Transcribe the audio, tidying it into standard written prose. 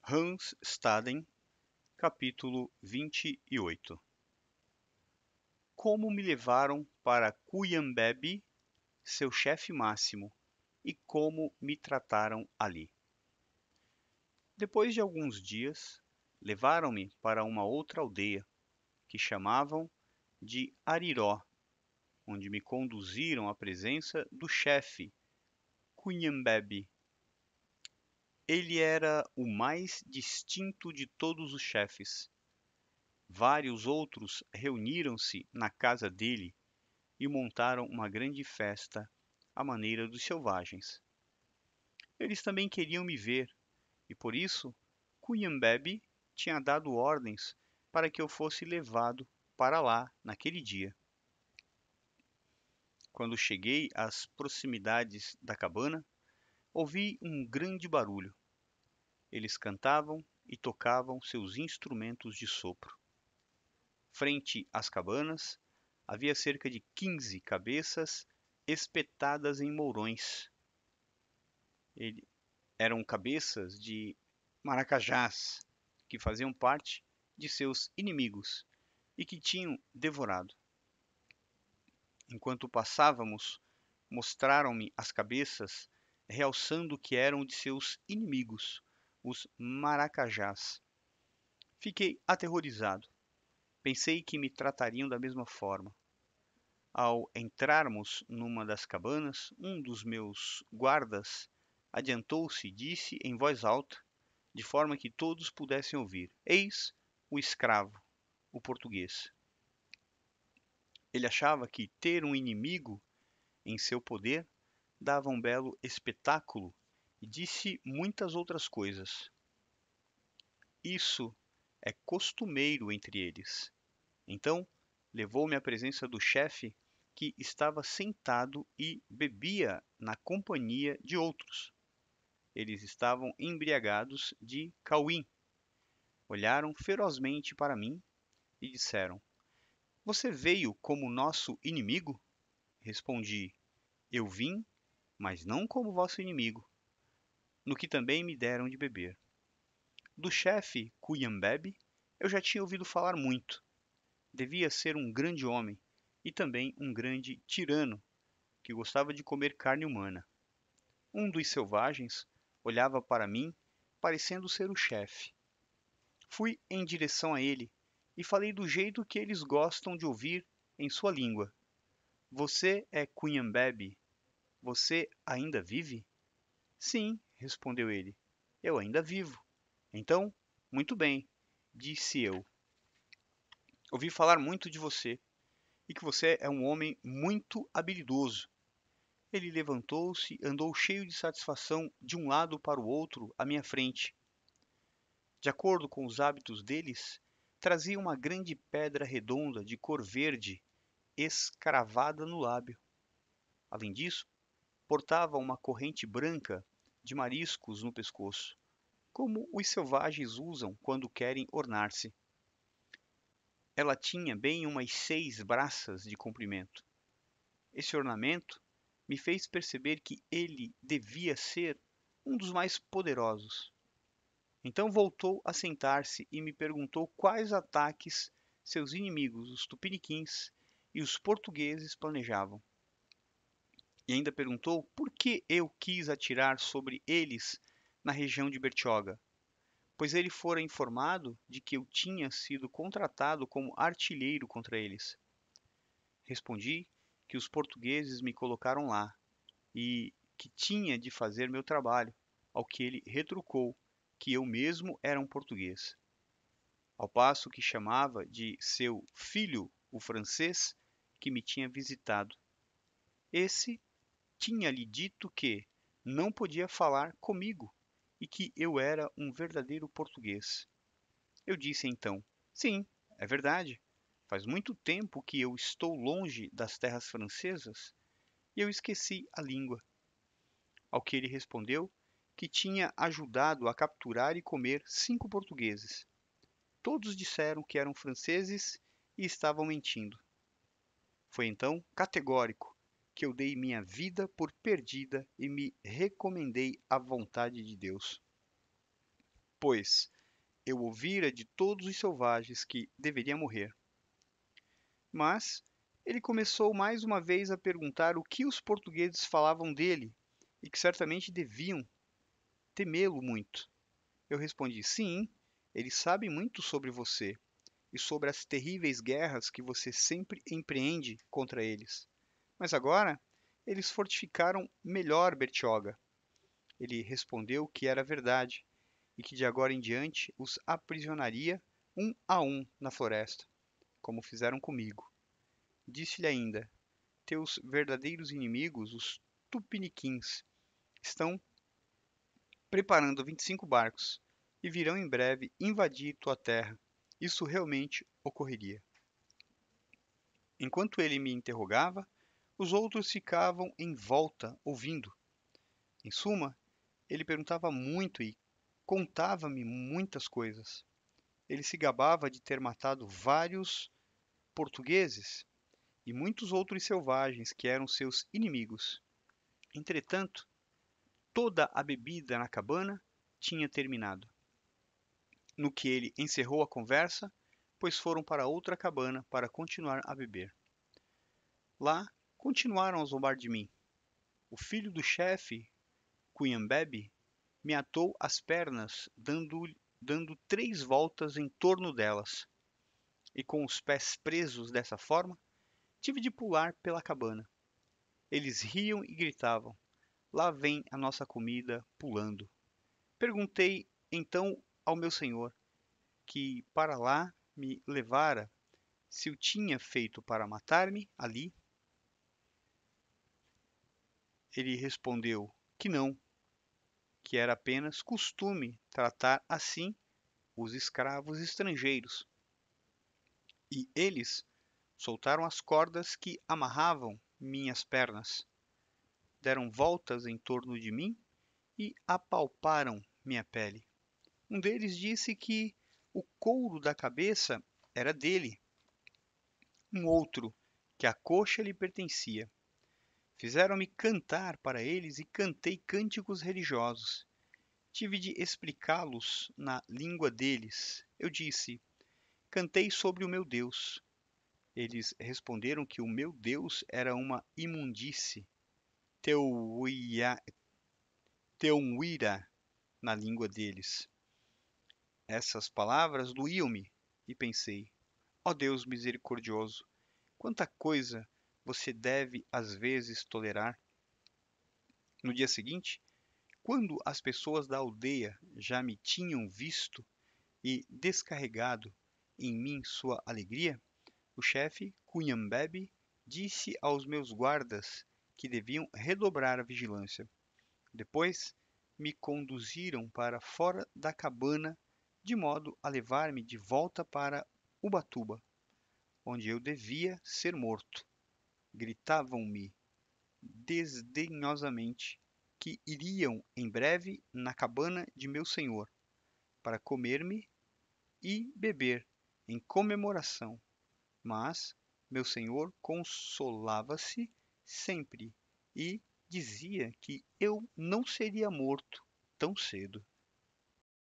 Hans Staden, capítulo 28. Como me levaram para Cuyambebe, seu chefe máximo, e como me trataram ali. Depois de alguns dias, levaram-me para uma outra aldeia, que chamavam de Ariró, onde me conduziram à presença do chefe, Cuyambebe. Ele era o mais distinto de todos os chefes. Vários outros reuniram-se na casa dele e montaram uma grande festa à maneira dos selvagens. Eles também queriam me ver, e por isso Cuyambebe tinha dado ordens para que eu fosse levado para lá naquele dia. Quando cheguei às proximidades da cabana, ouvi um grande barulho. Eles cantavam e tocavam seus instrumentos de sopro. Frente às cabanas, havia cerca de 15 cabeças espetadas em mourões. Eram cabeças de maracajás que faziam parte de seus inimigos e que tinham devorado. Enquanto passávamos, mostraram-me as cabeças, realçando que eram de seus inimigos, os maracajás. Fiquei aterrorizado. Pensei que me tratariam da mesma forma. Ao entrarmos numa das cabanas, um dos meus guardas adiantou-se e disse em voz alta, de forma que todos pudessem ouvir: Eis o escravo, o português. Ele achava que ter um inimigo em seu poder dava um belo espetáculo e disse muitas outras coisas. Isso é costumeiro entre eles. Então, levou-me à presença do chefe, que estava sentado e bebia na companhia de outros. Eles estavam embriagados de cauim. Olharam ferozmente para mim e disseram: Você veio como nosso inimigo? Respondi: Eu vim, mas não como vosso inimigo. No que também me deram de beber. Do chefe Cuyambebe eu já tinha ouvido falar muito. Devia ser um grande homem e também um grande tirano que gostava de comer carne humana. Um dos selvagens olhava para mim, parecendo ser o chefe. Fui em direção a ele e falei do jeito que eles gostam de ouvir em sua língua. Você é Cunhambebe? Você ainda vive? Sim, respondeu ele. Eu ainda vivo. Então, muito bem, disse eu. Ouvi falar muito de você e que você é um homem muito habilidoso. Ele levantou-se e andou cheio de satisfação de um lado para o outro à minha frente. De acordo com os hábitos deles, trazia uma grande pedra redonda de cor verde escravada no lábio. Além disso, portava uma corrente branca de mariscos no pescoço, como os selvagens usam quando querem ornar-se. Ela tinha bem umas 6 braças de comprimento. Esse ornamento me fez perceber que ele devia ser um dos mais poderosos. Então voltou a sentar-se e me perguntou quais ataques seus inimigos, os tupiniquins e os portugueses, planejavam. E ainda perguntou por que eu quis atirar sobre eles na região de Bertioga, pois ele fora informado de que eu tinha sido contratado como artilheiro contra eles. Respondi que os portugueses me colocaram lá e que tinha de fazer meu trabalho, ao que ele retrucou que eu mesmo era um português. Ao passo que chamava de seu filho o francês que me tinha visitado. Esse tinha-lhe dito que não podia falar comigo e que eu era um verdadeiro português. Eu disse então: Sim, é verdade. Faz muito tempo que eu estou longe das terras francesas e eu esqueci a língua. Ao que ele respondeu que tinha ajudado a capturar e comer 5 portugueses. Todos disseram que eram franceses e estavam mentindo. Foi então categórico que eu dei minha vida por perdida e me recomendei à vontade de Deus. pois eu ouvira de todos os selvagens que deveria morrer. Mas ele começou mais uma vez a perguntar o que os portugueses falavam dele e que certamente deviam temê-lo muito. Eu respondi: sim, eles sabem muito sobre você e sobre as terríveis guerras que você sempre empreende contra eles. Mas agora eles fortificaram melhor Bertioga. Ele respondeu que era verdade e que de agora em diante os aprisionaria um a um na floresta, como fizeram comigo. Disse-lhe ainda: teus verdadeiros inimigos, os tupiniquins, estão preparando 25 barcos e virão em breve invadir tua terra. Isso realmente ocorreria. Enquanto ele me interrogava, os outros ficavam em volta ouvindo. Em suma, ele perguntava muito e contava-me muitas coisas. Ele se gabava de ter matado vários portugueses e muitos outros selvagens que eram seus inimigos. Entretanto, toda a bebida na cabana tinha terminado. No que ele encerrou a conversa, pois foram para outra cabana para continuar a beber. Lá, continuaram a zombar de mim. O filho do chefe, Cunhambebe, me atou as pernas, dando 3 voltas em torno delas, e com os pés presos dessa forma, tive de pular pela cabana. Eles riam e gritavam: lá vem a nossa comida pulando. Perguntei então ao meu senhor, que para lá me levara, se o tinha feito para matar-me ali. Ele respondeu que não, que era apenas costume tratar assim os escravos estrangeiros. E eles soltaram as cordas que amarravam minhas pernas, deram voltas em torno de mim e apalparam minha pele. Um deles disse que o couro da cabeça era dele, um outro que a coxa lhe pertencia. Fizeram-me cantar para eles e cantei cânticos religiosos. Tive de explicá-los na língua deles. Eu disse: cantei sobre o meu Deus. Eles responderam que o meu Deus era uma imundície, Teuia, Teuíra, na língua deles. Essas palavras doíam-me e pensei: ó Deus misericordioso, quanta coisa você deve às vezes tolerar. No dia seguinte, quando as pessoas da aldeia já me tinham visto e descarregado em mim sua alegria, o chefe Cunhambebe disse aos meus guardas que deviam redobrar a vigilância. Depois me conduziram para fora da cabana, de modo a levar-me de volta para Ubatuba, onde eu devia ser morto. Gritavam-me desdenhosamente que iriam em breve na cabana de meu senhor, para comer-me e beber em comemoração. Mas meu senhor consolava-se sempre e dizia que eu não seria morto tão cedo.